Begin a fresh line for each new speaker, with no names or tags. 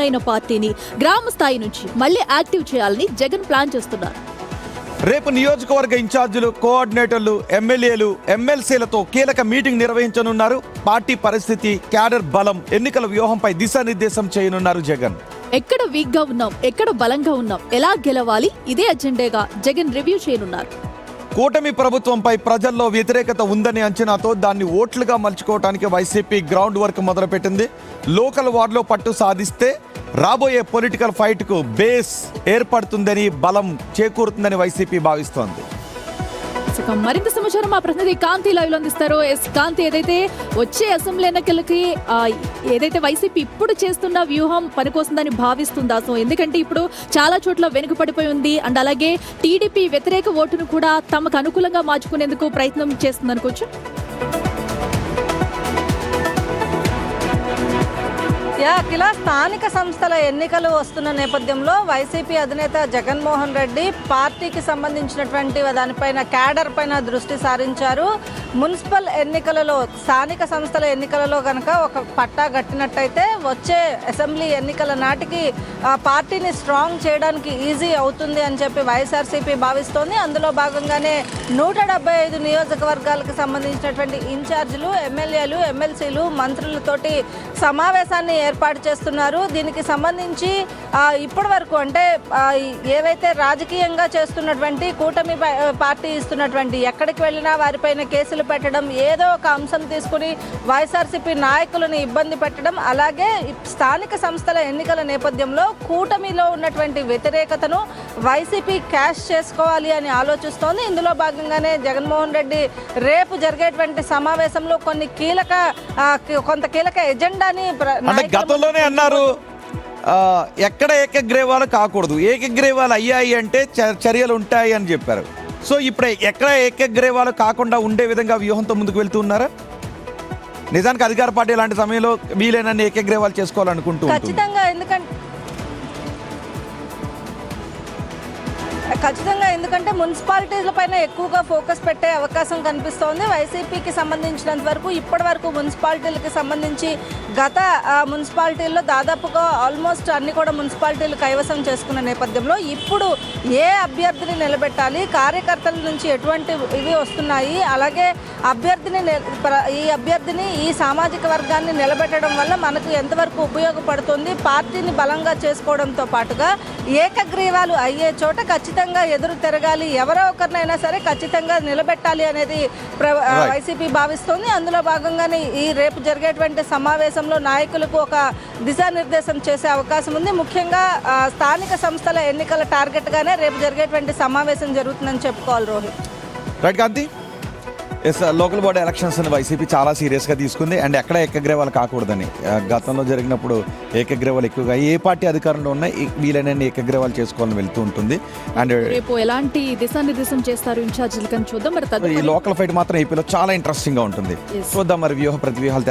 అయిన పార్టీని గ్రామ స్థాయి నుంచి మళ్ళీ యాక్టివ్ చేయాలని జగన్ ప్లాన్ చేస్తున్నారు.
రేపు నియోజకవర్గ ఇన్ఛార్జీలు, కోఆర్డినేటర్లు, ఎమ్మెల్యేలు, ఎమ్మెల్సీలతో కీలక మీటింగ్ నిర్వహించనున్నారు. పార్టీ పరిస్థితి, క్యాడర్ బలం, ఎన్నికల వ్యూహంపై దిశానిర్దేశం చేయనున్నారు జగన్.
ఎక్కడ వీక్ గా ఉన్నాం, ఎక్కడ బలంగా ఉన్నాం, ఎలా గెలవాలి, ఇదే అజెండాగా జగన్ రివ్యూ చేయనున్నారు.
కూటమి ప్రభుత్వంపై ప్రజల్లో వ్యతిరేకత ఉందని అంచనాతో దాన్ని ఓట్లుగా మలుచుకోవడానికి వైసీపీ గ్రౌండ్ వర్క్ మొదలుపెట్టింది. లోకల్ వార్డులో పట్టు సాధిస్తే రాబోయే పొలిటికల్ ఫైట్కు బేస్ ఏర్పడుతుందని, బలం చేకూరుతుందని వైసీపీ భావిస్తోంది.
మరింత సమాచారం మా ప్రతినిధి కాంతి లైవ్ లో అందిస్తారు. కాంతి, ఏదైతే వచ్చే అసెంబ్లీ ఎన్నికలకి ఏదైతే వైసీపీ ఇప్పుడు చేస్తున్న వ్యూహం పనికొస్తుందని భావిస్తుందా? సో ఎందుకంటే ఇప్పుడు చాలా చోట్ల వెనుకపడిపోయి ఉంది అండ్ అలాగే టీడీపీ వ్యతిరేక ఓటును కూడా తమకు అనుకూలంగా మార్చుకునేందుకు ప్రయత్నం చేస్తుంది అనుకోవచ్చు.
ఇలా స్థానిక సంస్థల ఎన్నికలు వస్తున్న నేపథ్యంలో వైసీపీ అధినేత జగన్మోహన్ రెడ్డి పార్టీకి సంబంధించినటువంటి దానిపైన, క్యాడర్ పైన దృష్టి సారించారు. మున్సిపల్ ఎన్నికలలో, స్థానిక సంస్థల ఎన్నికలలో కనుక ఒక పట్టా గట్టినట్టయితే వచ్చే అసెంబ్లీ ఎన్నికల నాటికి పార్టీని స్ట్రాంగ్ చేయడానికి ఈజీ అవుతుంది అని చెప్పి వైఎస్ఆర్సీపీ భావిస్తోంది. అందులో భాగంగానే 175 నియోజకవర్గాలకు సంబంధించినటువంటి ఇన్ఛార్జీలు, ఎమ్మెల్యేలు, ఎమ్మెల్సీలు, మంత్రులతోటి సమావేశాన్ని ఏర్పాటు చేస్తున్నారు. దీనికి సంబంధించి ఇప్పటి వరకు అంటే ఏవైతే రాజకీయంగా చేస్తున్నటువంటి కూటమి పార్టీ ఇస్తున్నటువంటి, ఎక్కడికి వెళ్ళినా వారిపైన కేసులు పెట్టడం, ఏదో ఒక అంశం తీసుకుని వైఎస్ఆర్సీపీ నాయకులను ఇబ్బంది పెట్టడం, అలాగే స్థానిక సంస్థల ఎన్నికల నేపథ్యంలో కూటమిలో ఉన్నటువంటి వ్యతిరేకతను వైసీపీ క్యాష్ చేసుకోవాలి అని ఆలోచిస్తోంది. ఇందులో భాగంగానే జగన్మోహన్ రెడ్డి రేపు జరిగేటువంటి సమావేశంలో కొంత కీలక ఎజెండాని
గతంలోనే అన్నారు, ఎక్కడ ఏకగ్రీవాలు కాకూడదు, ఏకగ్రీవాలు అయ్యాయి అంటే చర్యలు ఉంటాయి అని చెప్పారు. సో ఇప్పుడు ఎక్కడ ఏకగ్రీవాలు కాకుండా ఉండే విధంగా వ్యూహంతో ముందుకు వెళ్తూ ఉన్నారా? నిజానికి అధికార పార్టీ ఇలాంటి సమయంలో వీలైనన్ని ఏకగ్రీవాలు చేసుకోవాలనుకుంటూ
ఖచ్చితంగా ఎందుకంటే మున్సిపాలిటీల పైన ఎక్కువగా ఫోకస్ పెట్టే అవకాశం కనిపిస్తోంది. వైసీపీకి సంబంధించినంత వరకు ఇప్పటి వరకు మున్సిపాలిటీలకు సంబంధించి గత మున్సిపాలిటీల్లో దాదాపుగా ఆల్మోస్ట్ అన్ని కూడా మున్సిపాలిటీలు కైవసం చేసుకున్న నేపథ్యంలో ఇప్పుడు ఏ అభ్యర్థిని నిలబెట్టాలి, కార్యకర్తల నుంచి ఎటువంటి ఇవి వస్తున్నాయి, అలాగే ఈ అభ్యర్థిని ఈ సామాజిక వర్గాన్ని నిలబెట్టడం వల్ల మనకు ఎంతవరకు ఉపయోగపడుతుంది, పార్టీని బలంగా చేసుకోవడంతో పాటుగా ఏకగ్రీవాలు అయ్యే చోట ఖచ్చితంగా ఎదురు తిరగాలి, ఎవరో ఒకరినైనా సరే ఖచ్చితంగా నిలబెట్టాలి అనేది వైసీపీ భావిస్తోంది. అందులో భాగంగానే ఈ రేపు జరిగేటువంటి సమావేశంలో నాయకులకు ఒక దిశానిర్దేశం చేసే అవకాశం ఉంది. ముఖ్యంగా స్థానిక సంస్థల ఎన్నికల టార్గెట్గానే రేపు జరిగేటువంటి సమావేశం జరుగుతుందని చెప్పుకోవాలి. రోహిత్,
రైట్ కాంతి. లోకల్ బాడీ ఎలక్షన్స్ అని వైసీపీ చాలా సీరియస్గా తీసుకుంది అండ్ ఎక్కడ ఏకగ్రీవాలు కాకూడదని. గతంలో జరిగినప్పుడు ఏకగ్రీవాలు ఎక్కువగా ఏ పార్టీ అధికారంలో ఉన్నా వీలైన ఏకగ్రీవాలు చేసుకోవాలని వెళ్తూ ఉంటుంది. అండ్
రేపు ఎలాంటి దిశానిర్దేశం చేస్తారు ఇన్ఛార్జీలు కానీ చూద్దాం. మరి
ఈ లోకల్ ఫైట్ మాత్రం ఏపీలో చాలా ఇంట్రెస్టింగ్గా ఉంటుంది. చూద్దాం మరి వ్యూహ ప్రతివ్యూహాలు